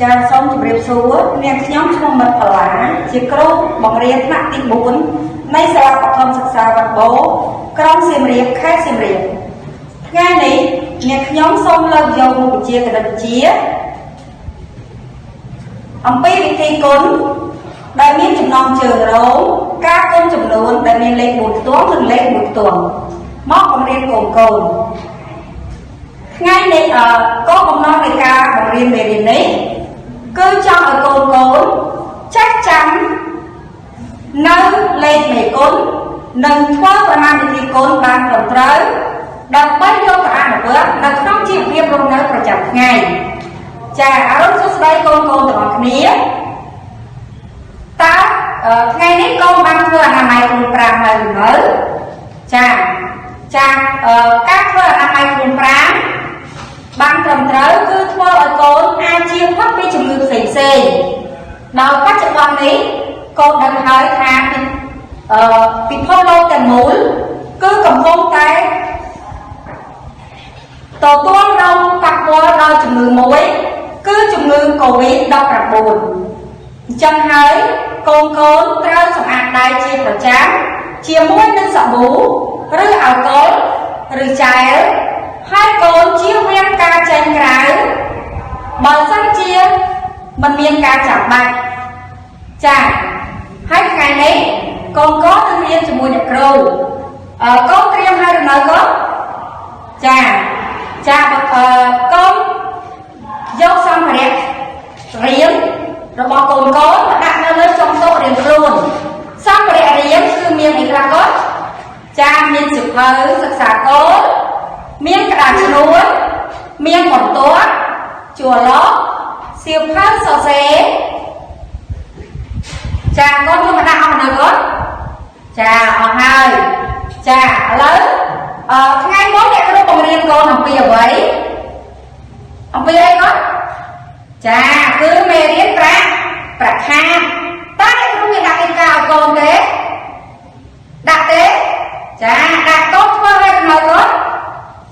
ចាសូមជម្រាបសួរអ្នកខ្ញុំឈ្មោះមិត្តផល្លាជាគ្រូបង្រៀនថ្នាក់ទី4នៃសាលាបឋមសិក្សាវត្តបូក្រុងសៀមរាបខេត្តសៀមរាបថ្ងៃនេះអ្នកខ្ញុំសូមលើកយកមុខវិជ្ជាគណិតវិទ្យាអំពីវិធីគុណដែលមានចំណងជើងរងការគុណចំនួនដែលមានលេខ4ខ្ទង់និងលេខ1ខ្ទង់មកបង្រៀនកូនថ្ងៃនេះគោលបំណងនៃការបង្រៀនមេរៀននេះគឺចង់ឲ្យកូនចេះចាំនៅលេខមេគុណនិងធ្វើប្រមាណវិធីគុណបានត្រឹមត្រូវដើម្បីយកទៅអនុវត្តនៅក្នុងជីវភាពរស់នៅប្រចាំថ្ងៃចាអរុនសួស្តីកូនទាំងអស់គ្នាតើថ្ងៃនេះកូនបានធ្វើអនាម័យខ្លួនប្រាំហើយឬនៅចាការធ្វើអនាម័យខ្លួនប្រាំបានត្រឹមត្រូវគឺធ្វើឲ្យកូនអាចជៀសផុតពីជំងឺផ្សេងៗដោយបច្ចុប្បន្ននេះកូនដឹងហើយថាពិភពលោកទាំងមូលគឺកំពុងតែទទួលរងប៉ះពាល់ដោយជំងឺមួយគឺជំងឺ COVID-19 អញ្ចឹងហើយកូនត្រូវសម្អាតដៃជាប្រចាំជាមួយនឹងសាប៊ូឬអាល់កុលឬចែលហើយកូនជៀសវាងការចេញក្រៅបើសិនជាមិនមានការចាំបាច់ចាហើយថ្ងៃនេះកូននឹងរៀនជាមួយអ្នកគ្រូកូនត្រៀមហើយឬនៅកូនចាកូនយកសម្ភារៈរៀនរបស់កូនមកដាក់នៅលើចុងតុរៀនខ្លួនសម្ភារៈរៀនគឺមានអីខ្លះកូនចាមានសៀវភៅសិក្សាកូនមានក្តារឈ្នួលមានបន្ទាត់ជួរឡោសៀវភៅសរសេរចាកូនយកមកដាក់អស់នៅកូនចាអស់ហើយចាឥឡូវថ្ងៃមុនអ្នកគ្រូបង្រៀនកូនអំពីអ្វីអំពីអីកូនចាគឺមេរៀនប្រាក់ខាតតើអ្នកគ្រូមានដាក់ឯកាឲ្យកូនទេដាក់ទេចាដាក់កូនធ្វើហើយនៅកូន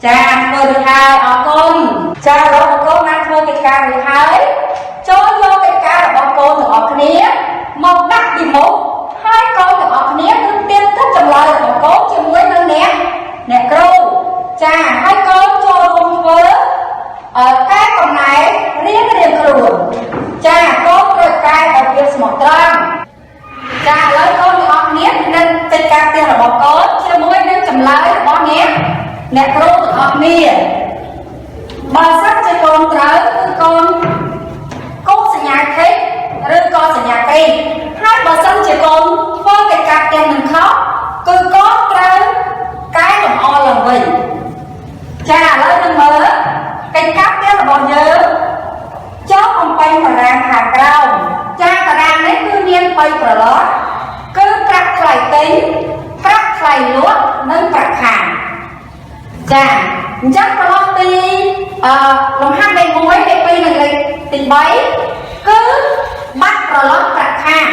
ចាធ្វើរួចហើយអរគុណចាលោកកូនបានធ្វើកិច្ចការរួចហើយចូលយកកិច្ចការរបស់កូនទាំងអស់គ្នាមកដាក់ពីមុខហើយកូនទាំងអស់គ្នាគឺទៀនទឹកចម្លើយរបស់កូនជាមួយនឹងអ្នកគ្រូចាហើយកូនចូលរួមធ្វើកែកំណែរៀនខ្លួនចាកូនត្រូវកែឲ្យវាស្មោះត្រង់ចាឥឡូវកូនទាំងអស់គ្នានឹងកិច្ចការផ្ទះរបស់កូនជាមួយនឹងចម្លើយរបស់អ្នកគ្រូទាំងអស់គ្នាបើសិនជាកូនត្រូវគឺកូនកូនសញ្ញាខេឬក៏សញ្ញាកេហើយបើសិនជាកូនធ្វើកិច្ចការផ្ទះនឹងខុសគឺកូនត្រូវកែលម្អឡើងវិញចាឥឡូវនឹងមើលកិច្ចការផ្ទះរបស់យើងចុះបំពេញតារាងខាងក្រោមចាតារាងនេះគឺមាន3ប្រឡោះគឺប្រាក់ថ្លៃទិញប្រាក់ថ្លៃលក់និងប្រាក់ខាតចាអញ្ចឹងប្រឡោះទីលំហាត់លេខ1លេខ2និងលេខទី3គឺបាត់ប្រឡោះប្រាក់ខាត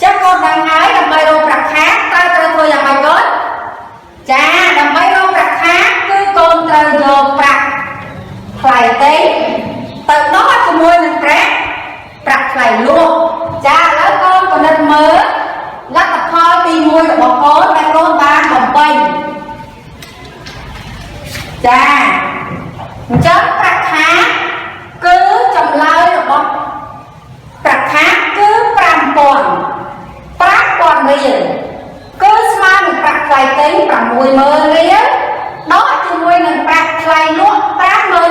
ចឹងកូនដឹងហើយដើម្បីរកប្រាក់ខាតត្រូវធ្វើយ៉ាងម៉េចកូនចាដើម្បីរកប្រាក់ខាតគឺកូនត្រូវយកប្រាក់ថ្លៃទិញទៅដោះជាមួយនឹងប្រាក់ថ្លៃលក់ចាឥឡូវកូនពិនិត្យមើលលទ្ធផលទី1របស់កូនដែលកូនបានបំពេញចាអញ្ចឹងប្រាក់ខាតគឺចម្លើយរបស់ប្រាក់ខាតគឺ5000រៀលគឺស្មើនឹងប្រាក់ថ្លៃទិញ60000រៀលដកជាមួយនឹងប្រាក់ថ្លៃលក់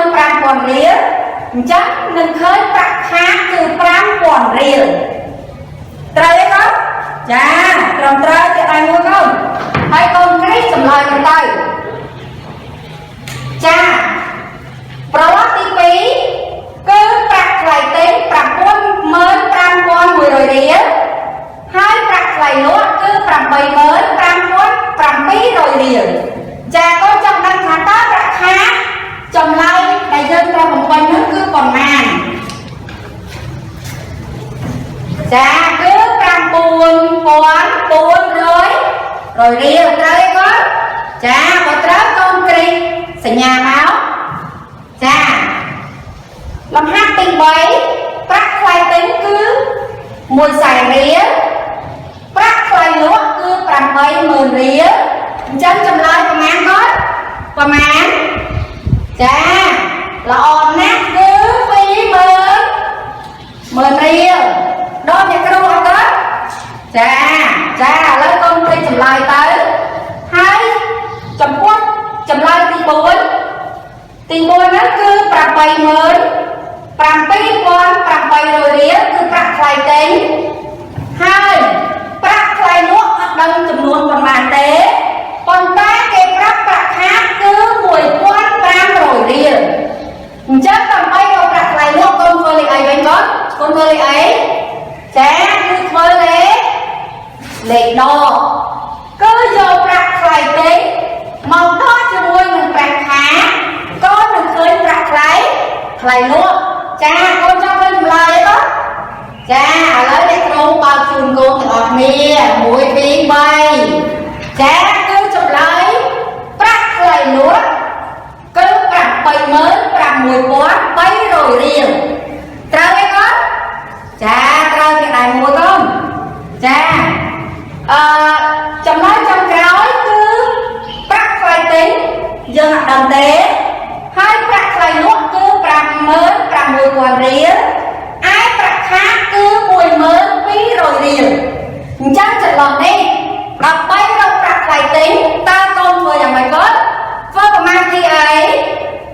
55000រៀលអញ្ចឹងនឹងឃើញប្រាក់ខាតគឺ5000រៀលត្រូវទេកូនចាត្រឹមត្រូវទៀតហើយកូនហើយកូនគ្រីចម្លើយទៅចាប្រឡោះទី2គឺប្រាក់ថ្លៃទិញ65100រៀលហើយប្រាក់ថ្លៃលក់គឺ85700រៀលចាកូនចង់ដឹងថាតើប្រាក់ខាតចម្លើយដែលយើងត្រូវបំពេញនោះគឺប៉ុន្មានចាគឺ9400រៀលត្រូវទេកូនចាបើត្រូវកូនគ្រីសញ្ញាមកចាលំហាត់ទី3 1 សែនរៀលប្រាក់ថ្លៃលក់គឺ 80000 រៀលអញ្ចឹងចម្លើយប្រមាណគាត់ប្រមាណចាល្អណាស់គឺ 20000 រៀលដល់អ្នកគ្រូអត់ទេចាឥឡូវកូនពេកចម្លើយទៅហើយចំពោះចម្លើយទី 4 ហ្នឹងគឺ 87800 រៀលគឺប្រាក់ថ្លៃទិញហើយប្រាក់ថ្លៃលក់អត់ដឹងចំនួនប៉ុន្មានទេប៉ុន្តែគេប្រាប់ប្រាក់ខាតគឺ 1500 រៀលអញ្ចឹងដើម្បីរកប្រាក់ថ្លៃលក់កូនធ្វើលេខអីវិញកូនធ្វើលេខអីចាគឺធ្វើលេខដកគឺយកប្រាក់ថ្លៃទិញមកដកជាមួយនឹងប្រាក់ខាតកូននឹងឃើញប្រាក់ថ្លៃលក់ចាកូនចង់ឃើញចម្លើយទេចាឥឡូវអ្នកគ្រូបើកជូនកូនទាំងអស់គ្នា1 2 3ចាគឺចម្លើយប្រាក់ថ្លៃលក់គឺ 86300 រៀលត្រូវទេកូនចាត្រូវជាដែរមួយកូនចាចំណុចចុងក្រោយគឺប្រាក់ថ្លៃទិញយើងអត់ដឹងទេហើយប្រាក់ថ្លៃលក់គឺ 56000 រៀលឯប្រាក់ខាតគឺ 12000 រៀលអញ្ចឹងចន្លោះនេះដើម្បីរកប្រាក់ថ្លៃទិញតើកូនធ្វើយ៉ាងម៉េចកូនធ្វើប្រមាណវិធីអី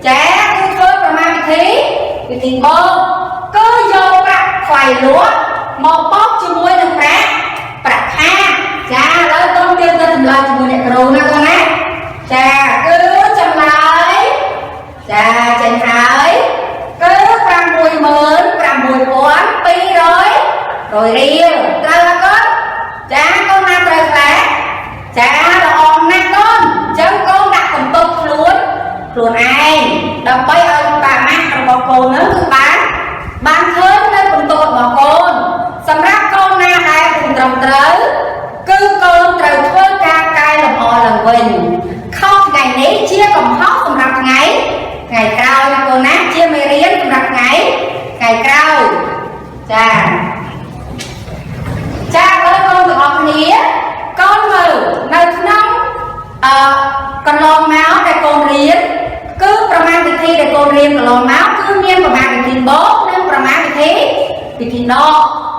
ចាគឺធ្វើប្រមាណវិធីបូកគឺយកប្រាក់ថ្លៃលក់មកបូកជាមួយនឹងប្រាក់ខាតចាឥឡូវកូនទៀតទៅចម្លើយជាមួយអ្នកគ្រូណាកូនណាចាគឺចម្លើយចាចេញហើយគឺ 66200 រៀលត្រូវអត់កូនចាកូនណាត្រូវខ្លះចាល្អណាស់កូនអញ្ចឹងកូនដាក់បន្ទុកខ្លួនឯងដើម្បីឲ្យតាម៉ាក់របស់កូននឹងគឺបានឃើញនៅបន្ទុករបស់កូនសម្រាប់កូនណាដែលមិនត្រឹមត្រូវគឺកូនត្រូវធ្វើការកែលម្អឡើងវិញខុសថ្ងៃនេះជាកំហុសសម្រាប់ថ្ងៃក្រោយណាកូនណាជាមេរៀនសម្រាប់ថ្ងៃក្រោយចាឥឡូវកូនទាំងអស់គ្នាកូនមើលនៅក្នុងកន្លងមកដែលកូនរៀនគឺប្រមាណវិធីដែលកូនរៀនកន្លងមកគឺមានប្រមាណវិធីបូកនិងប្រមាណវិធីដក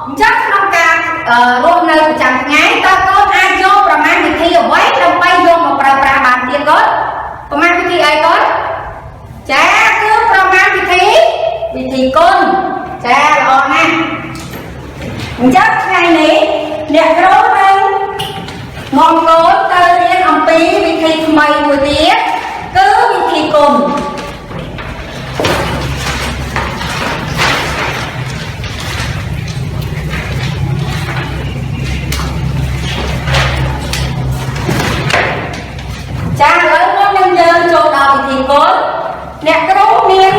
អញ្ចឹងក្នុងការរស់នៅប្រចាំថ្ងៃតើកូនអាចយកប្រមាណវិធីអ្វីដើម្បីយកមកប្រើប្រាស់បានទៀតកូនប្រមាណវិធីអីកូនចាគឺប្រមាណវិធីគុណចាល្អណាស់អញ្ចឹងថ្ងៃនេះអ្នកគ្រូនឹងនាំកូនទៅរៀនអំពីវិធីថ្មីមួយទៀតគឺវិធីគុណចាឥឡូវមុននឹងយើងចូលដល់វិធីគុណអ្នកគ្រូមាន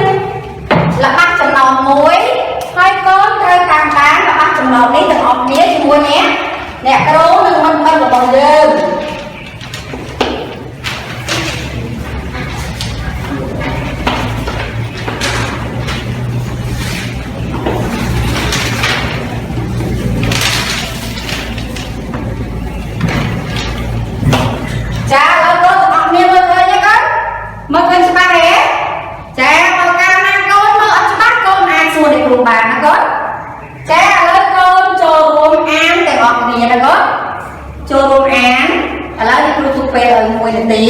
ល្បះចំណងមួយហើយកូនត្រូវតាមដានល្បះចំណងនេះទាំងអស់គ្នាជាមួយអ្នកគ្រូនិងមិត្តរបស់យើងចាឥឡូវកូនទាំងអស់គ្នាមើលឃើញទេកូនមើលឃើញច្បាស់ទេចាបើកាលណាកូនមើលអត់ច្បាស់កូនអាចសួរអ្នកគ្រូបានណាកូនចាឥឡូវកូនចូលរួមអានទាំងអស់គ្នាណាកូនចូលរួមអានឥឡូវអ្នកគ្រូទុកពេលឲ្យ1នាទី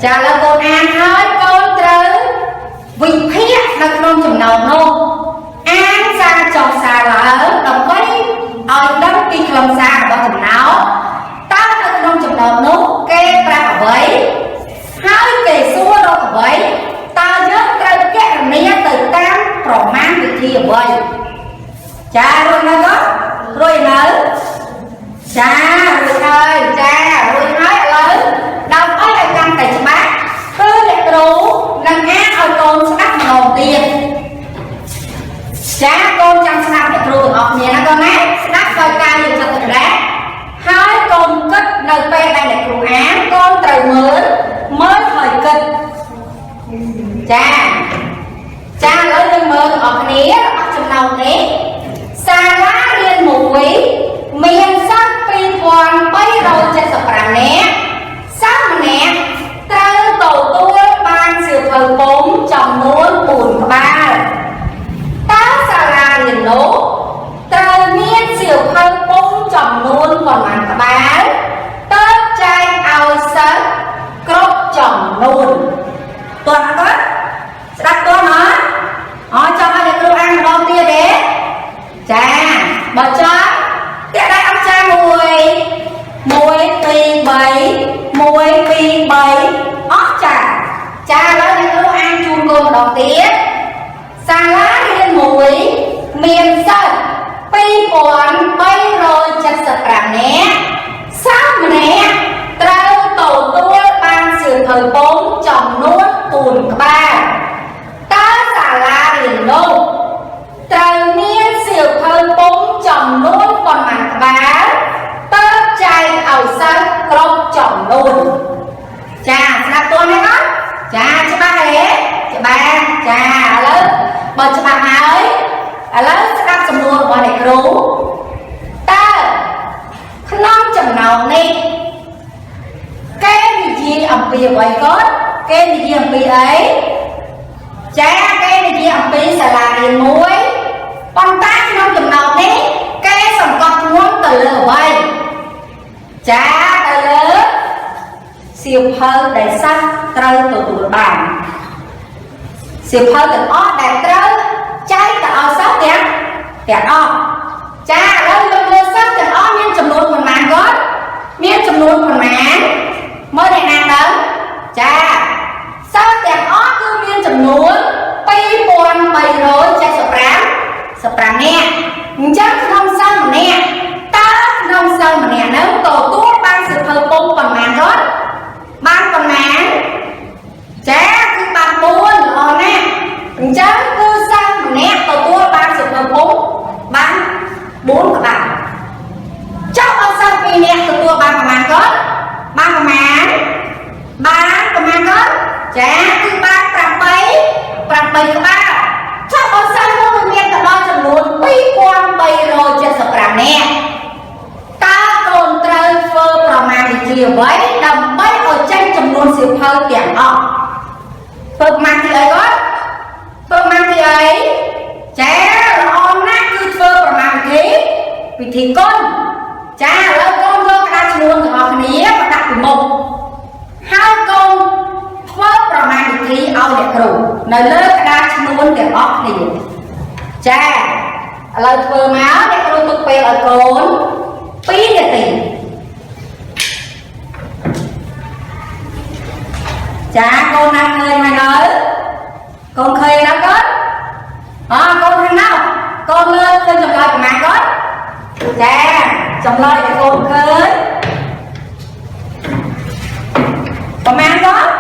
ចាឥឡូវកូនអានហើយកូនត្រូវវិភាគនៅក្នុងចំណោមនោះអានសារចុះសារឡើងដើម្បីឲ្យដឹងពីខ្លឹមសាររបស់ចំណោមតើនៅក្នុងចំណោមនោះគេប្រាប់អ្វីហើយគេសួររកអ្វីតើយើងត្រូវគណនាទៅតាមប្រមាណវិធីអ្វីចារួចនៅក៏រួចនៅចារួចហើយចារួចហើយឥឡូវដើម្បីឲ្យកាន់តែច្បាស់គឺអ្នកគ្រូនឹងអានឲ្យកូនស្ដាប់ម្ដងទៀតចាកូនចាំស្ដាប់អ្នកគ្រូទាំងអស់គ្នាណាកូនណាស្ដាប់ដោយការយកចិត្តទុកដាក់ហើយកូនគិតនៅពេលដែលអ្នកគ្រូអានកូនត្រូវមើលហើយគិតចាឥឡូវយើងមើលទាំងអស់គ្នារបស់ចំណោមនេះសាលារៀន មួយមានសិស្ស2375នាក់សិស្សម្នាក់ត្រូវទទួលបានសៀវភៅពុម្ពចំនួន4ក្បាលតើសាលារៀននោះត្រូវមានសៀវភៅពុម្ពចំនួនប៉ុន្មានក្បាលតើចែកឲ្យសិស្សគ្រប់ចំនួនតើអត់ស្ដាប់តើណាចង់ឲ្យអ្នកគ្រូអានម្ដងទៀតទេចាបើចង់តែដៃអង្គចា1 2 3 1 2 3អស់ចាឥឡូវអ្នកគ្រូអានជូនកូនម្ដងទៀតសាលារៀនមួយមានសិស្ស2375នាក់សិស្សម្នាក់ត្រូវទទួលបានសៀវភៅពុម្ពចំនួន4ក្បាលតើសាលារៀននោះត្រូវមានសៀវភៅពុម្ពចំនួនប៉ុន្មានក្បាលតើចែកឲ្យសិស្សគ្រប់ចំនួនចាស្ដាប់តើណាអត់ចាច្បាស់ទេច្បាស់ចាឥឡូវបើច្បាស់ហើយឥឡូវស្ដាប់សំណួររបស់អ្នកគ្រូតើក្នុងចំណោមនេះគេនិយាយអំពីអ្វីគាត់គេនិយាយអំពីអីចាគេនិយាយអំពីសាលារៀនមួយប៉ុន្តែក្នុងចំណោមនេះគេសង្កត់ធ្ងន់ទៅលើអ្វីចាទៅលើសៀវភៅដែលសិស្សត្រូវទទួលបានសៀវភៅទាំងអស់ដែលត្រូវចែកទៅឲ្យសិស្សទាំងអស់ចាឥឡូវយើងមើលសិស្សទាំងអស់មានចំនួនប៉ុន្មានគាត់មានចំនួនប៉ុន្មានមើលអ្នកណាដឹងចាសិស្សទាំងអស់គឺមានចំនួន2375នាក់អញ្ចឹងក្នុងសិស្សម្នាក់តើក្នុងសិស្សម្នាក់ហ្នឹងទទួលបានសៀវភៅពុម្ពប៉ុន្មានគាត់បានប៉ុន្មានចាគឺបាន4ល្អណាស់អញ្ចឹងគឺសិស្សម្នាក់ទទួលបានសៀវភៅពុម្ពបាន4ក្បាលចុះបើសិស្ស2នាក់ទទួលបានប៉ុន្មានគាត់បានប៉ុន្មានគាត់ចាគឺបាន8ក្បាលចុះបើសិស្សនោះមានទៅដល់ចំនួន2375នាក់តើកូនត្រូវធ្វើប្រមាណវិធីអ្វីដើម្បីឲ្យចេញចំនួនសៀវភៅទាំងអស់ធ្វើប្រមាណវិធីអីគាត់ធ្វើប្រមាណវិធីអីចាល្អណាស់គឺធ្វើប្រមាណវិធីគុណចាឥឡូវកូនយកក្តារឈ្នួលទាំងអស់គ្នាមកដាក់ពីមុខហើយកូនធ្វើប្រមាណវិធីឲ្យអ្នកគ្រូនៅលើក្តារឈ្នួលទាំងអស់គ្នាចាឥឡូវធ្វើមកអ្នកគ្រូទុកពេលឲ្យកូន2នាទីចាកូនណាឃើញហើយនៅកូនឃើញណាគាត់កូនខាងនោះកូនលើឃើញចម្លើយប្រមាណគាត់ចាចម្លើយឲ្យកូនឃើញប្រមាណគាត់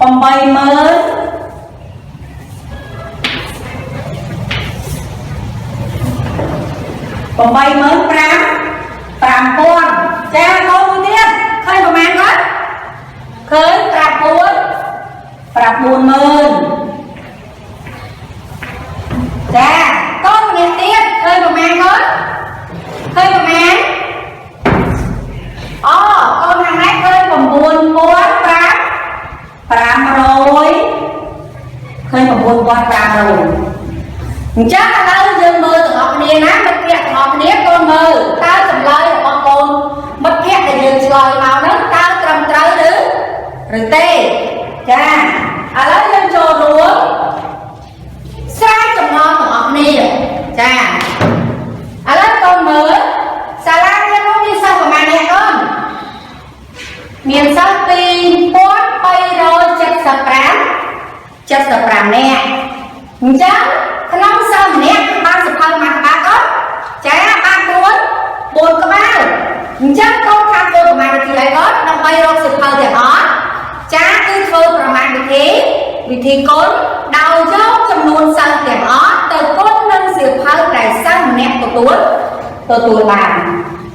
80000 5000ចាកូនមួយទៀតឃើញប្រមាណគាត់ឃើញ90000ចាកូនម្នាក់ទៀតឃើញប្រមាណគាត់ឃើញប្រមាណកូនខាងនេះឃើញ9500ឃើញ9500អញ្ចឹងឥឡូវយើងមើលទាំងអស់គ្នាណាមិត្តភ័ក្តិទាំងអស់គ្នាកូនមើលតើចម្លើយរបស់កូនមិត្តភ័ក្តិដែលយើងឆ្លើយមកហ្នឹងតើត្រឹមត្រូវឬទេចាឥឡូវយើងចូលរួមស្រាវចំណងទាំងអស់គ្នាចាឥឡូវកូនមើលសាលារៀននោះមានសិស្សប្រមាណអ្នកកូនមានសិស្ស2375នាក់អញ្ចឹងក្នុងសិស្សម្នាក់បានសៀវភៅមួយក្បាលគាត់ចាបាន4ក្បាលអញ្ចឹងកូនថាធ្វើប្រមាណវិធីអីគាត់ដើម្បីរកសៀវភៅទាំងអស់ចាគឺធ្វើប្រមាណវិធីគុណដោយយកចំនួនសិស្សទាំងអស់ទៅគុណនឹងសៀវភៅដែលសិស្សម្នាក់ទទួលបាន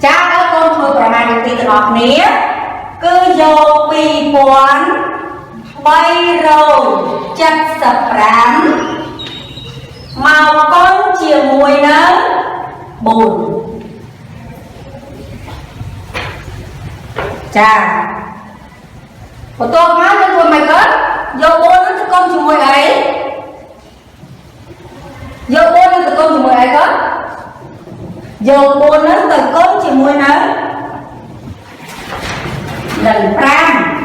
ចាដល់កូនធ្វើប្រមាណវិធីទាំងអស់គ្នាគឺយក2375មកគុណជាមួយនឹង 4 cha của tôi má cho tôi mày kết vô 4 nó từ con chùm mùi ấy vô 4 nó từ con chùm mùi ấy kết vô 4 nó từ con chùm mùi nó lần pram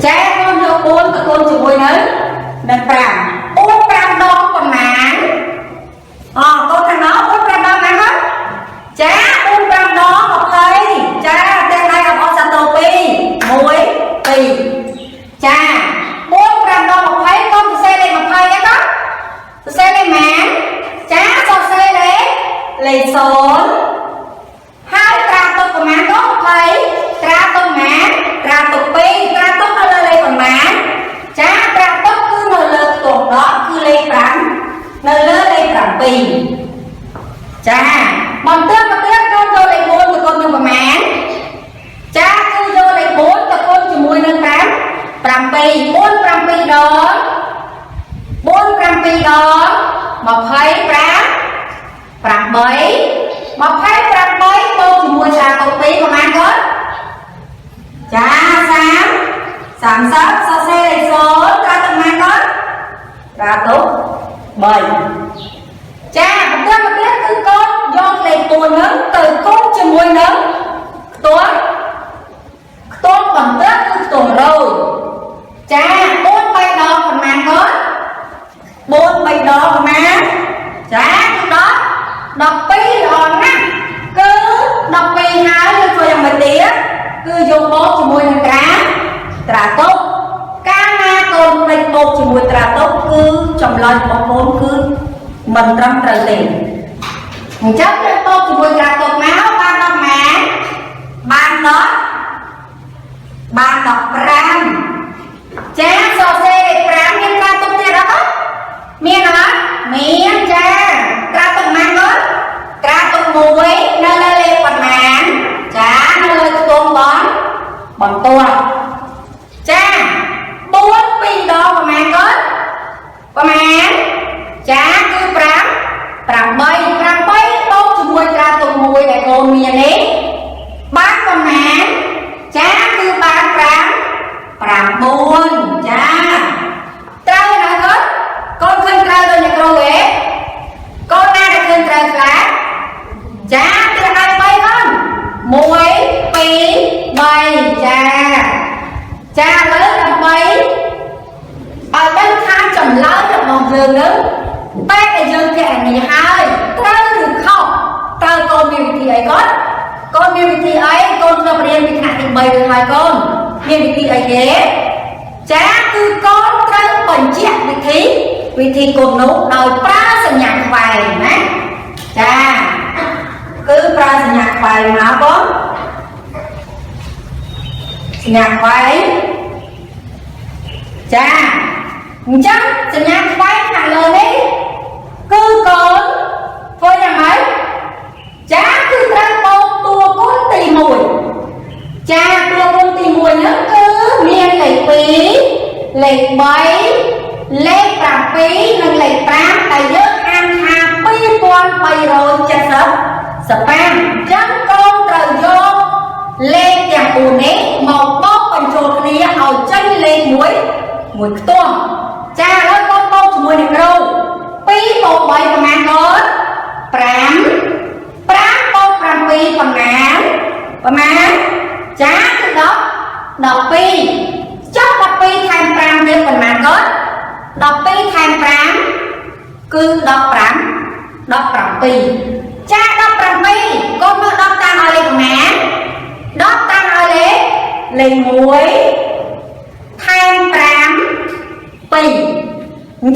cha con vô 4 từ con chùm mùi nó lần pram 4 pram đo còn mảng con thằng đó 4 pram đo mảng hết cha 4 pram đo một thầy cha tên đây là con sạch pi mùi tì cha 4 pram đo một thầy con thì xe lên một thầy á đó xe lên mảng cha sao xe lên xốn 2 pram tục của mảng đó một thầy tra tục mảng tra tục pi tra tục nó lên còn mảng cha tra tục cứ nó lên tuột đó cứ lên pram nó lên pram pi cha bọn tước con vô lại 4 thì con vô mà mảng cha cứ vô lại 4 thì con chỉ mùi nâng pram pi 4 pram pi đó 4 pram pi đó một thấy pram 7 một thấy pram 7 con chỉ mùi tra tục pi còn ăn hết cha 3 sao xe lại số ra tầng mang đó ra tốt 7 cha một tiết cứ con do lên tuần nữa từ con cho mùi nữa tuần còn tiết cứ tuần rồi cha 4 bay đó còn mang đó 4 bay đó còn mang cha cứ đó đọc pi rồi nè cứ đọc pi 2 cho tôi làm 10 tiếng cứ dùng 4 cho mùi thằng cá trả tốt cá nga con lên 1 cho mùi trả tốt cứ trong lời một 4 cứ mình trăm trời tiền chắc lên 1 cho mùi trả tốt máu ban đọc mảng ban đọc pram cha so xe để pram miên trả tốt thế đó miên hả miên cha trả tốt mang đó trả tốt mùi nó lên phần mảng cha nó lên tôn bọn tua cha 4 pi đó và mang kết và mang cha cứ pram 7 tốt cho mùi ra tụi mùi để con miền ấy bác và mang cha cứ bác pram 4 cha trao nói kết con khơi trao cho nhà cô ghế con na để khơi trao khác cha cứ 2 bay con mùi pi 7 cha lớn là 7 ở bên tham chồng lớn là một giường nữa bác là giường kẻ 12 trao được không trao con miêu thị ấy con miêu thị ấy con cho riêng bị hại 7 được 2 con miêu thị ấy ghế cha cứ con trao bẩn chẹt vị thị cột nấu đòi pra sẽ nhạc vài nè cha cứ pra sẽ nhạc vài mà con nhạc váy cha chắc sẽ nhạc váy thằng lời đấy cứ con với nhà mấy cha cứ ra một tua con tì mùi cha tua con tì mùi nó cứ miên lệ phí lệ 7 lệ pram phí nâng lệ pram tại giấc ăn hà pi con bay rồi chặt sập pram chắc con trời vô lên tiền bùn ấy màu bóp bằng trột này ở chân lên muối tuồng cha ơi con bóp cho muối này đâu pi 1 7 và mang đó pram bóp pram pi còn ngán và mang cha cái đó đọc pi chắc đọc pi thành pram đi còn mang đó đọc pi thành pram cứ đọc pram pi cha đọc pram pi con mới đọc ta nói lên ngán đó ta nói lên muối than pram pi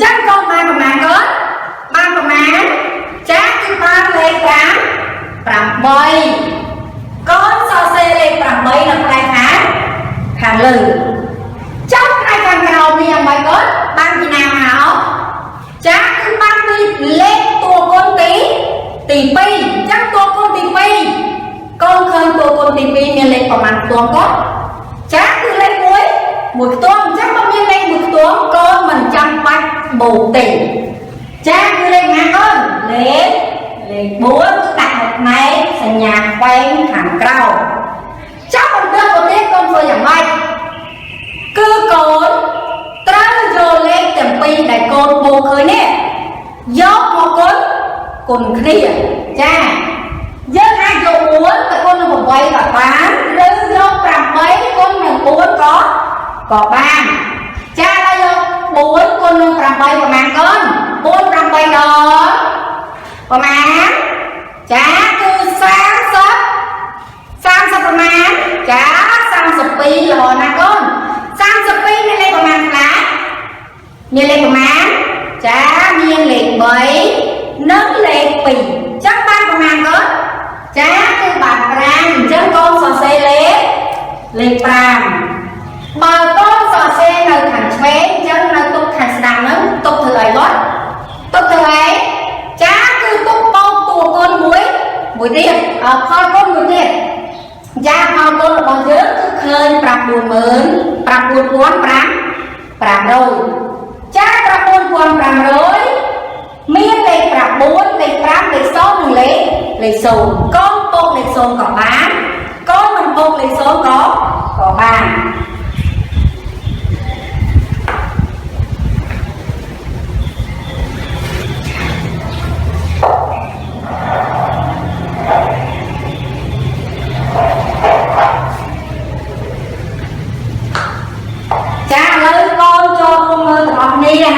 chắc con ba và má đó ba và má chắc cứ ba lên pram 7 con sao xe lên pram 7 là phải hàng lử chắc ai càng cầu đi làm bài tốt ban thì nào hảo chắc cứ ban đi lên tua con tí pi chắc tua con tí pi con khơi tua con tí pi nên lên vào mặt tuồng có chắc một tuần chắc không như lên một tuần con mình chăm bách bù tiền cha cứ lên nhà con lên bốn đặt một máy thành nhà quen hàng cao chắc con đưa một tiết con vừa giảm bay cứ con trăng rồi lên tìm pi để con bù khơi nè dốc một con kia cha dân ai dụ muốn tại con là một quay và bán rư dốc làm mấy con mình muốn có bàn cha đây vô bốn con làm bay và mang con bốn làm bay đó và mang cha cứ sáng sắp và mang cha sang sập pi là họ nè con sang sập pi nên lên và mang lá như lên và mang cha miên lệ bấy nâng lệ pì chắc ban và mang con cha cứ bàn rang chân con sò xe lệ prang bà con sò xe nơi thành phế chân nơi tục thành đằng nó tục thử ấy gót tục thử ấy cha cứ tục bao tù con muối tiền thôi con muối tiền cha thôi con là bao giờ cứ khơi bạc buồn mớn bạc buồn quán bạc rồi cha bạc buồn quán bạc rồi miên lệ bạc bốn lệ bạc lệ sáu mình lệ sồn con bột lệ sồn có bán con mình bột lệ sồn có bàn cha lấy con cho con mơ từ học ni nè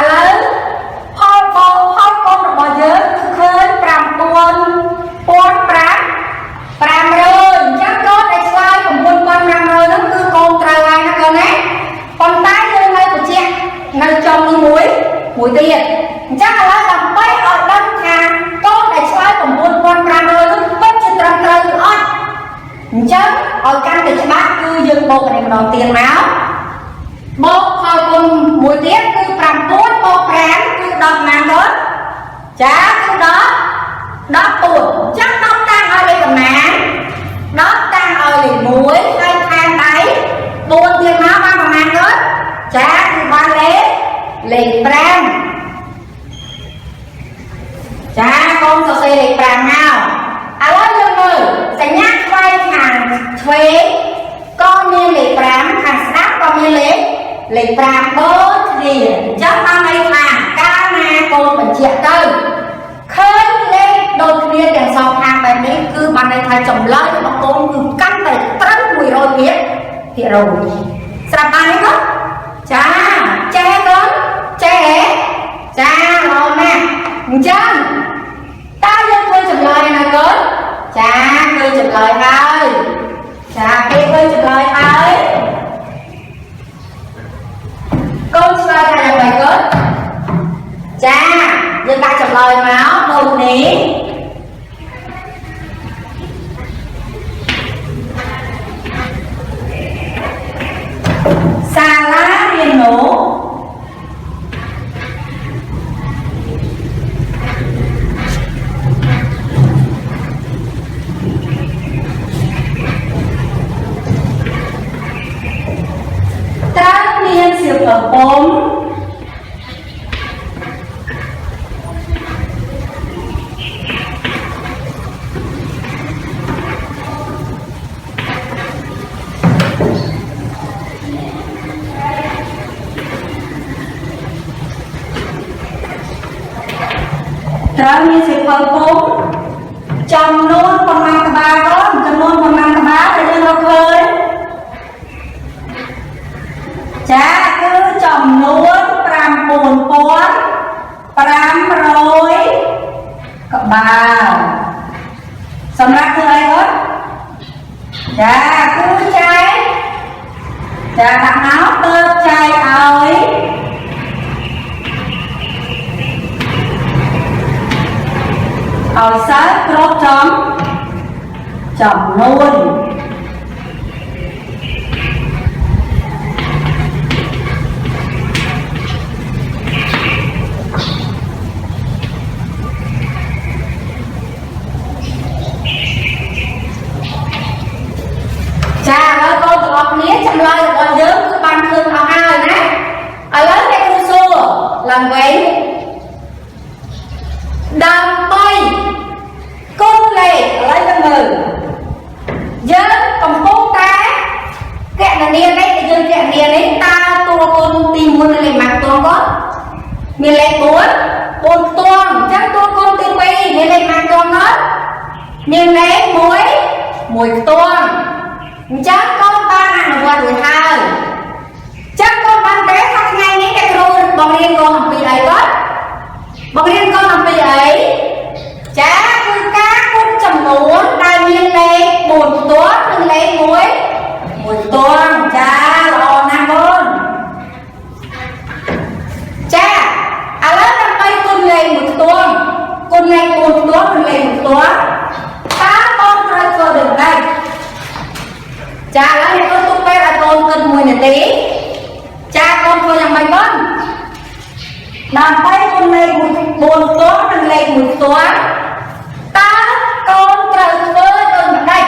lấy con được bao giờ khơi pram buồn pram rồi chắc có để xoay cùng buồn pram rồi nó cứ con trời ai nó con ấy con tái lên ngay của chị nơi trong muối tiền chắc là làm bay ở đông hàng con để xoay cùng buồn pram rồi nó bắt trên trăng trời nữa chắc ở căn thì bác cứ dừng bộ này mà đòi tiền máu bột thôi cùng muối tiết cứ pram buồn bột pram cứ đọc nàng đó chá cứ đó buồn chắc đó đang ở đây còn nàng đó đang ở liền muối hay than đáy buồn tiền máu ba còn nàng đó chá cứ ba lệ pram chá con cho xe lệ pram nào lớp dân mời sẽ nhắc quay hàng thuế con như lệ pram hàng sát con như lệ pram bớt liền chắc năm nay hàng ca na con mình chuyện tư khơi lên đôi kia đèn sau hàng bàiนี้cứ bạn này thay chồng lợi mà con cứ căng tay trắng mùi rồi biết thì rồi sạp ai đó cha con cha rồi nè chân ta dân khơi chồng lợi nè con cha khơi chồng lợi thôi cha kia khơi chồng lợi thôi con xoay ra là bài con cha dân ta chồng lợi máu đồ ní xà lá riêng nổ tráng niên siêu phở bốm tráng niên siêu phở bốm chồng luôn còn mang cả ba có chồng luôn còn mang cả ba để cho nó khơi cha cứ chồng luôn pram buồn pram rồi cậu bà xong ra thứ ai hết cha cứ trái cha đặt áo tơ trai ơi ôi sát rốt chồng luôn cha ơi con tụi con nhé chăm lo cho con lần vậy đam bay con lệ lấy cái mờ dân cầm phong ta kẹt là nia đấy dân kẹt nia đấy ta tua con tìm muốn lên mặt con có mình lên bốn bốn tuồng chắc tua con tìm quay mình lên mặt con hết mình lấy muối tuồng chắc con ba nàng qua đuổi hai chắc con ban bé thắt ngay những cái rồi bằng riêng con làm gì ấy đó bằng riêng con làm gì ấy chả cứ cá con chầm nón đại miên lấy bồn tuốt đừng lấy muối tuồng chả lò nam con chả à lớp năm bay con lấy muối tuồng con lấy bồn tuốt con lấy muối tuốt ta con rơi cơ đường đây cha lá này con tung bé là con cần mùi này tí cha con coi rằng mày con làm tay con này buồn tốt mình lấy một số ta con trời vơi đường đây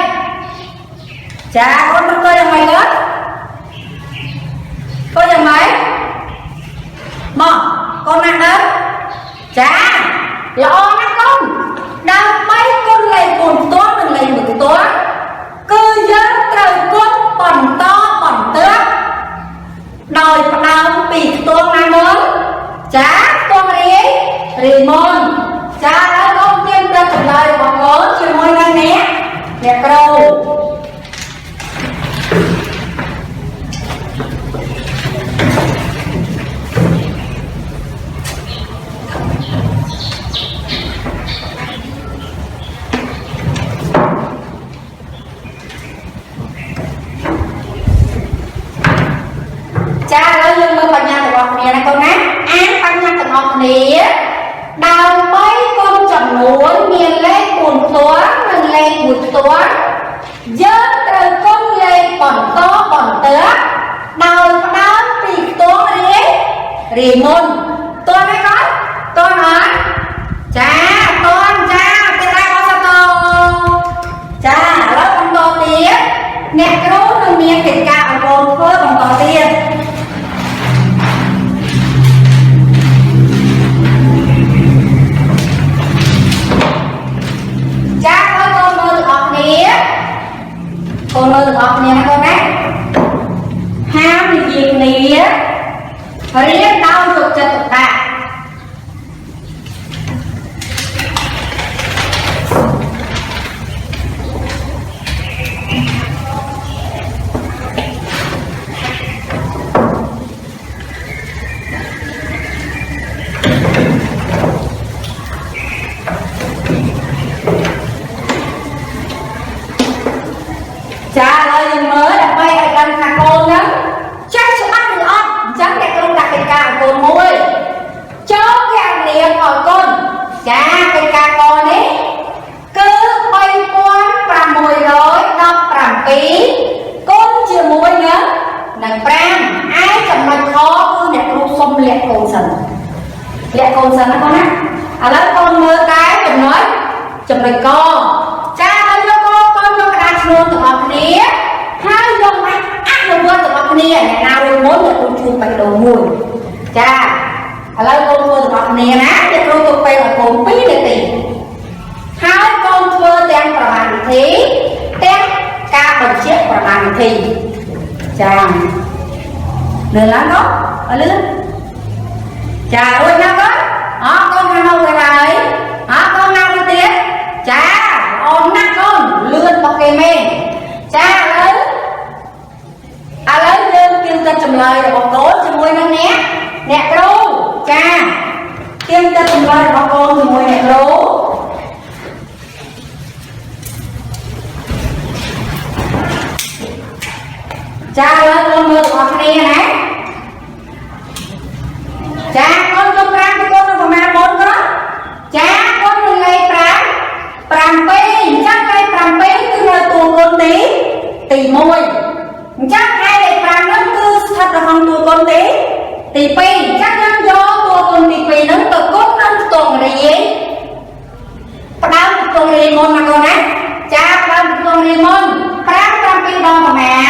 cha con coi rằng mày coi rằng mày mò con ăn đó cha lo nè con làm tay con lấy buồn tốt mình lấy một số cứ dân trời quân bẩn to bẩn tước đòi đào bị tuôn mang mớn chá con rì môn chá đã con tiên ra trả lời bỏ ngớ chìa môi năng né nè cầu cha nói dương mơ bạch nha từ ngọc nè này con nát án bạch nha từ ngọc nè đào mấy con chầm núi miền lên buồn toán mình lên buồn toán dớt từ con lên bẩn to bẩn tớ đào bị toán rì môn toán đấy con hỏi cha con cha thế ra có sao con cha lớp con to tía nè cái đó nó miền thịt cà ở bồn phơi còn to tía cha ơi con mơ được học nè con mơ được học nè con đấy ham việc nè riết đau dục cho tụi ta cha ơi dân mới đã quay lại gần thằng con đó chắc sẽ bắt được ông chắc để con đặt cái ca của con môi cho cái ăn liền hỏi con cha cái ca con ấy cứ quay quán và mùi rồi đọc làm phí con chưa mùi nữa nâng pram ai chẳng nói khó cứ đẹp lúc xông lẹ cồn sần đó con á à lớp con mơ cái mình nói chùm này con cha ơi cho con cho cái đàn luôn từ học nế hai dòng anh ác được luôn từ học nế ngày nào rồi muốn được con chùm bạch đầu mùi cha à lớp con thua từ học nế ná để con tụi bay ở cùng phí để tìm hai con thua tên bà bàn thế tên ca bằng chiếc bà bàn thì cha nên lắm đó ở lưới cha ơi nha con con hàng rồi này con nào đi tiếp cha ôn nát con lươn bọc kề mê cha lấy lươn kêu ta chùm lời bọc cố cho môi nó nè rô cha kêu ta chùm lời bọc cố cho môi nè rô cha lấy con mơ bọc nè nè cha con cho pram cho con nó mà bốn đó cha con đừng lấy pram pê chắc lấy pram pê cứ nói tù con tí môi chắc ai lấy pram nó cứ thật là không tù con tí pê chắc nó do tù con tí nó tự cốt nó tù người gì pram tù người môn mà con á cha pram tù người môn pram pê đó mà mẹ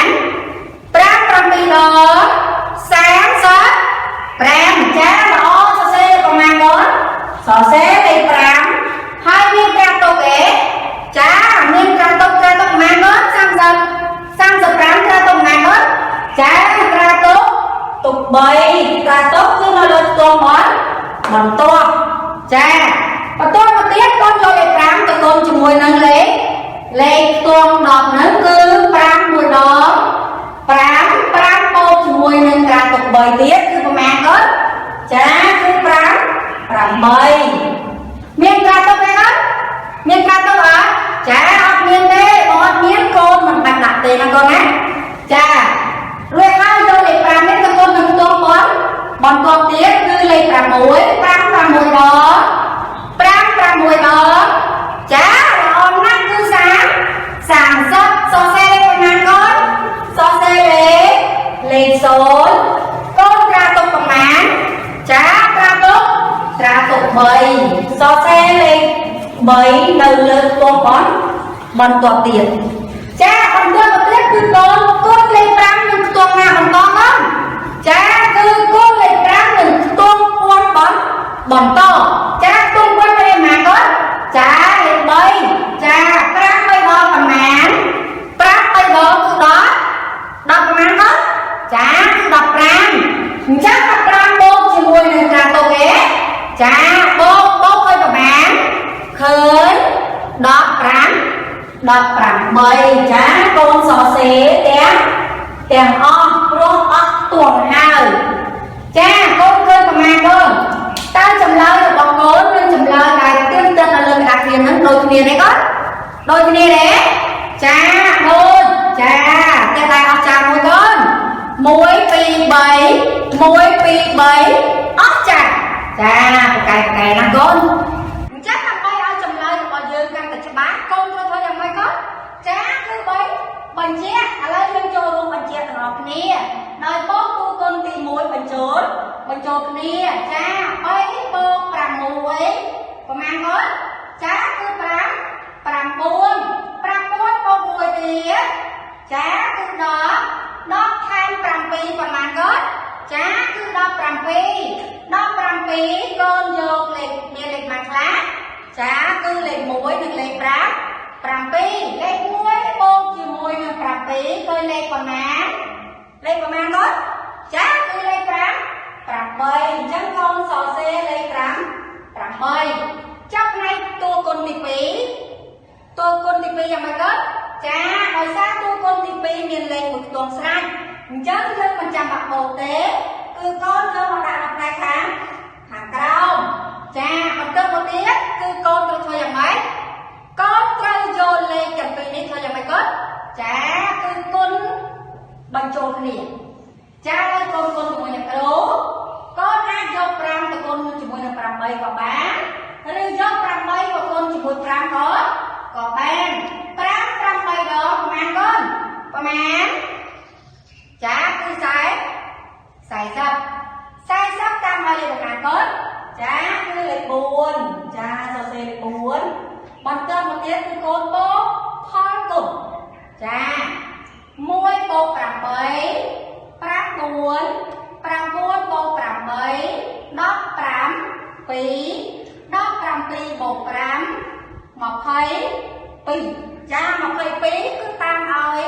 pram pê đó សរសេរលេខ5ហើយមានក្រាតុកទេចាមានក្រាតុកប៉ុន្មានមើល35ក្រាតុកប៉ុន្មានមើលចាក្រាតុកទុក3ក្រាតុកគឺនៅលើខ្ទង់បន្ទាប់ចាបន្ទាប់មកទៀតកូនយកលេខ5ទៅកូនជាមួយនឹងលេខខ្ទង់10ហ្នឹងគឺ5មួយដង5បូកជាមួយនឹងក្រាតុក3ទៀតគឺប្រមាណកូនចាគឺ8មានក្រាតុកទេអត់មានក្រាតុកអត់ចាអត់មានទេបើអត់មានកូនមិនបាច់ដាក់ទេណាកូនណាចារួចហើយយកលេខ5នេះទៅកូននឹងខ្ទង់បន្ទាប់ទៀតគឺលេខ6 5 6ដង5 6ដងចាល្អណាស់គឺ30សរសេរលេខប៉ុន្មានកូនសរសេរលេខ0កូនក្រាតុកប៉ុន្មានចាក្រាតុក3សរសេរលេខ3នៅលើខ្ទង់បន្ទាប់ទៀតចាបន្ទាប់មកទៀតគឺកូនគុណលេខ5នឹងខ្ទង់ណាបន្តមកចាគឺគុណលេខ5នឹងខ្ទង់បន្តចាខ្ទង់ប៉ុន្មានម៉ាកូនចាលេខ3ចា5 3ដងប៉ុន្មាន5 3ដងគឺ10ប៉ុន្មានកូនចាគឺ15អញ្ចឹង15បូកជាមួយនឹងក្រាតុកទេចាបូកឲ្យប្រមាណឃើញ15ចាកូនសរសេរទាំងអស់ព្រោះអស់ទួងហើយចាកូនឃើញប្រមាណកូនតើចម្លើយរបស់កូននិងចម្លើយដែលទៀងទាត់នៅលើក្តារខៀនហ្នឹងដូចគ្នាទេកូនដូចគ្នាទេចាដូចចាតែតែអស់ចាមួយកូន1 2 3អស់ចាចាប្រកែណាកូនអញ្ចឹងដើម្បីឲ្យចម្លើយរបស់យើងកាន់តែច្បាស់កូនត្រូវធ្វើយ៉ាងម៉េចកូនចាគឺបញ្ជាក់ឥឡូវយើងចូលរួមបញ្ជាក់ទាំងអស់គ្នាដោយបូកទូគុណទី1បញ្ចូលគ្នាចា3បូក6ប្រមាណកូនចាគឺ5 9បូក1ទៀតចាគឺ10ថែម7ប្រមាណកូនចាគឺ17កូនយកលេខមានលេខម៉ាខ្លះចាគឺលេខ1និងលេខ7លេខ1បូកជាមួយនឹង7ឃើញលេខប៉ុន្មានកូនចាគឺលេខ8អញ្ចឹងកូនសរសេរលេខ8ចាប់ផ្នែកតួគុណទី2យ៉ាងម៉េចកូនចាដោយសារតួគុណទី2មានលេខមួយខ្ទង់ស្រេចអញ្ចឹងយើងមិនចាំបាក់បូកទេគឺកូនយកមកដាក់នៅផ្នែកខាងក្រោមចាបន្ទាប់មកទៀតគឺកូនត្រូវធ្វើយ៉ាងម៉េចកូនត្រូវយកលេខទាំងពីរនេះធ្វើយ៉ាងម៉េចកូនចាគឺគុណបញ្ចូលគ្នាចាហើយកូនជាមួយនឹងគ្រូកូនអាចយក5ទៅគុណជាមួយនឹង8ក៏បានឬយក8ទៅគុណជាមួយ5ក៏បាន5 8ដងប្រមាណកូនប្រមាណចាគឺ40តាមឲ្យលេខប្រមាណកូនចាគឺលេខ4ចាសរសេរលេខ4បន្ទាប់មកទៀតគឺកូនបូកផលគុណចា1បូក8 9 9បូក8 15 2 17បូក5 22ចា22គឺតាមឲ្យ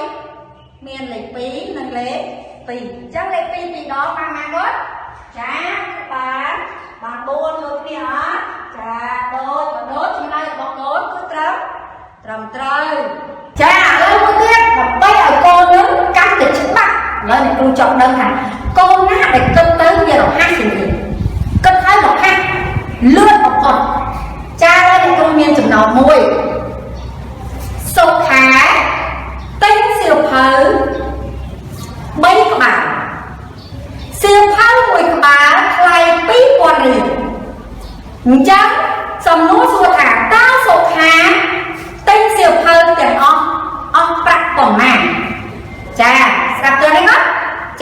មានលេខ2និងលេខ2អញ្ចឹងលេខ2 2ដងបានម៉ាកូនចាបាន4ដូចគ្នាអត់ចាដូចចម្លើយរបស់កូនគឺត្រឹមត្រូវចាឥឡូវមួយទៀតដើម្បីឲ្យកូននឹងកាន់តែច្បាស់ឥឡូវអ្នកគ្រូចង់ដឹងថាកូនណាដែលគិតទៅវារហ័សជាងគេគិតឲ្យរហ័សលឿនបំផុតចាឥឡូវអ្នកគ្រូមានចំណោទមួយសុខាទិញសៀវភៅ3ក្បាលសៀវភៅមួយក្បាលថ្លៃ 2000 រៀលអញ្ចឹងសំណួរសួរថាតើសុខាទិញសៀវភៅទាំងអស់ប្រាក់ប៉ុន្មានចាស្ដាប់ទៅនេះណា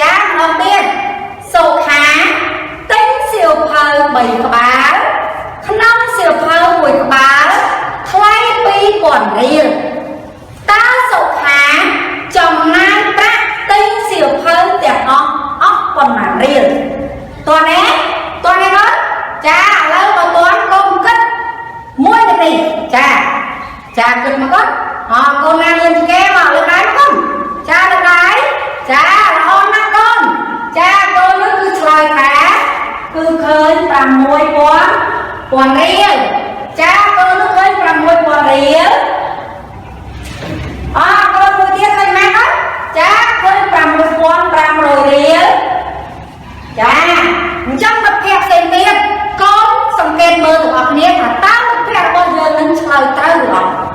ចាម្ដងទៀតសុខាទិញសៀវភៅ3ក្បាលក្នុងសៀវភៅមួយក្បាលថ្លៃ 2000 រៀលតើសុខាចំណាយប្រាក់ទិញសៀវភៅទាំងអស់ប៉ុន្មានរៀលតើណាចាឥឡូវបើតើកូន cha cực mà con nam lên ké mà lên đáy mà con cha lên đáy cha là on nát con cha con nó cứ trời khá cứ khơi bằng môi quán riêng cha con nó khơi bằng môi quán riêng con môi tiết lên mát á cha khơi bằng môi quán bằng rồi riêng cha trong mặt kẹp xem tiền con xong kèm mơ được học niên là tao mặt kẹp bao giờ nên trời tao được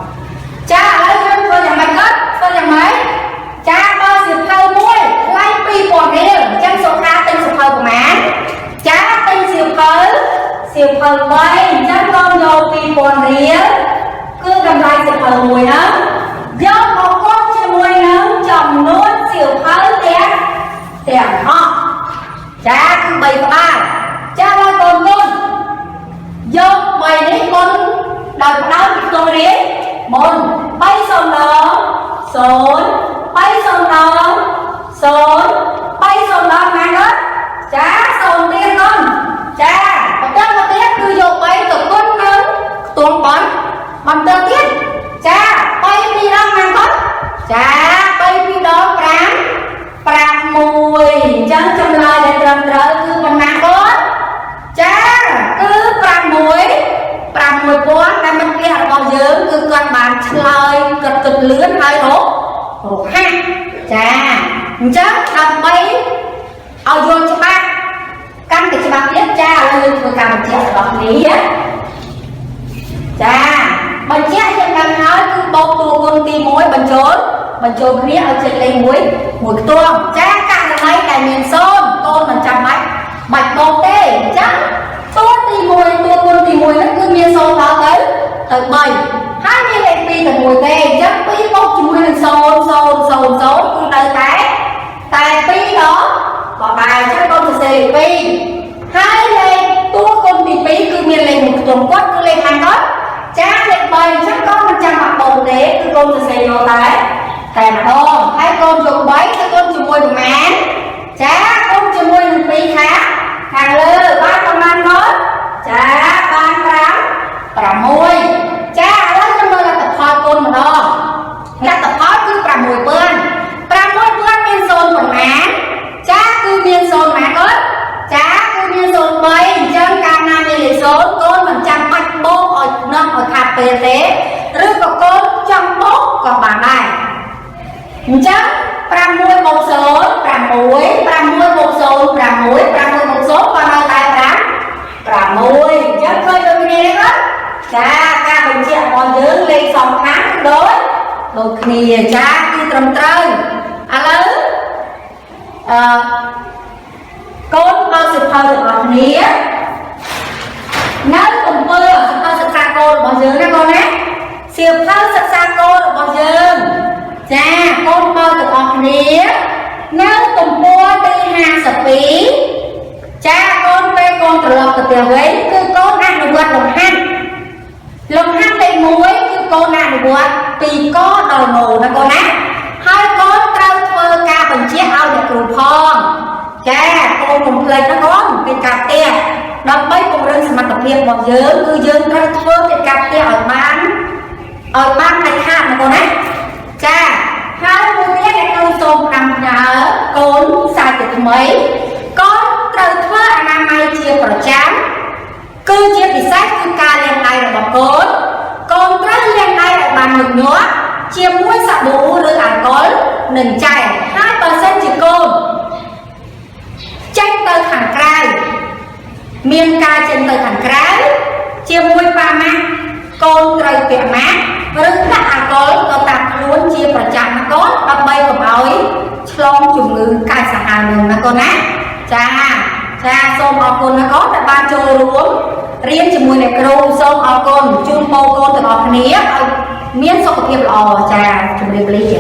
cha ơi con nhà mày hết con nhà mấy cha bao diệp thâu muôi lai pi còn riêng chân số ca tên diệp thâu của má cha tên diệp thâu bay chân con vô pi còn riêng cứ cầm lại diệp thâu mùi đó do một con trên mùi nó chồng nuốt diệp thâu tiền họ cha cứ bày của ba cha ba con vô bày đấy con đợi đau bị tôi đấy một bay xong đó sốn bay xong đó sốn bay xong đó mang hết cha sốn tiền con cha một tiết cứ vô bay từ con lớn tuồng bắn bằng tơ tiết cha bay đi đó mang hết cha bay đi đó pram mùi chân trong lời để trầm trở cứ bằng mang con cha cứ pram mùi bốn ta mình kia bao giờ cứ con bàn chơi cực lươn hơi đó ha cha chắc làm mấy ao vô cho bác căn thì cho bác biết cha lên vừa cầm chia đọc lý á cha mình chết hiện đang nói cứ bốc tua con tim muối mình trốn kia ở trên đây muối tuồng cha cả là mấy đại miền sơn con mình chăm bạch bông tê chắc tốt đi mùi tua con tìm mùi nó cứ miên sôn đó tới 7 20 lệ pi từ mùi tê chắc pi bốc chỉ mùi lên sôn cứ tới tại pi đó và bài chắc con từ xề pi 2 lệ tua con tìm pi cứ miên lên một tuần quất cứ lên hàng đó cha lệ 7 chắc con mình chăm mặc bầu tế cứ con từ xề vô tại mà đâu hai con dùng bấy cho con chùm mùi của mẹ cha con chùm mùi một pi khác hàng lơ ba con ăn hết cha ban mùi cha lấy cho tôi là tập hoa con mà đó là tập hoa cứ mùi bươn miên xôn của má cha cứ miên xôn má hết cha cứ miên xôn bay chân cam nam miên lệ xôn con mình chăm bạch bố ở nâng ở khạp bề tế rư có con chăm bố còn bà này chắc mùi một số mùi một số còn ở tại mùi chắc khơi được nghe đấy hết cha ca bệnh trẻ còn dưỡng lên 2 tháng đối đồ khìa cha cứ trầm trơn lớn con bao sự thơ được học nghĩa nếu cùng mơ sự thơ sự xa cô được bao dưỡng đó con á siêu thơ sự xa cô được bao dưỡng cha con bao được học nghĩa nếu cùng mua đi hàng sập phí cha con bê con trở lọc từ tiểu ấy cứ con ăn được vượt lồng hăng đầy muối cứ con ăn được vượt vì có đầu nổ nó con á hai con trao thơ ca bằng chiếc ao để cửu phong cha con cùng lên nó có một cái cặp tia đọc mấy cùng rừng mặt tập hiệp bọn dưỡng cứ dưỡng trao thơ cái cặp tia ở ban này khác mà con á cha hai mươi tiết này câu xôm nằm nhớ con sai từ mấy con trao thơ anh em ai chia vào chám cứ chia bị sách cứ ca lên đây là bọn con rất lên đây là bàn ngực nhớ chia muối sạ bú rồi ăn có nền chảy 2% chỉ con tranh tơ thẳng cài miền ca trên tơ thẳng cài chia muối ba má con trời tiệm má rồi là ăn có tạp luôn chia vào chạm nó có đập bay của báo ấy long chủng ngữ cài xã hà đường là con á cha xôm ở con nó có tại ba trôi luôn riêng chỉ mùi này kêu xôm ở con chung bầu con từ ở khía miễn số của thiệp lò cha chủng điệp lý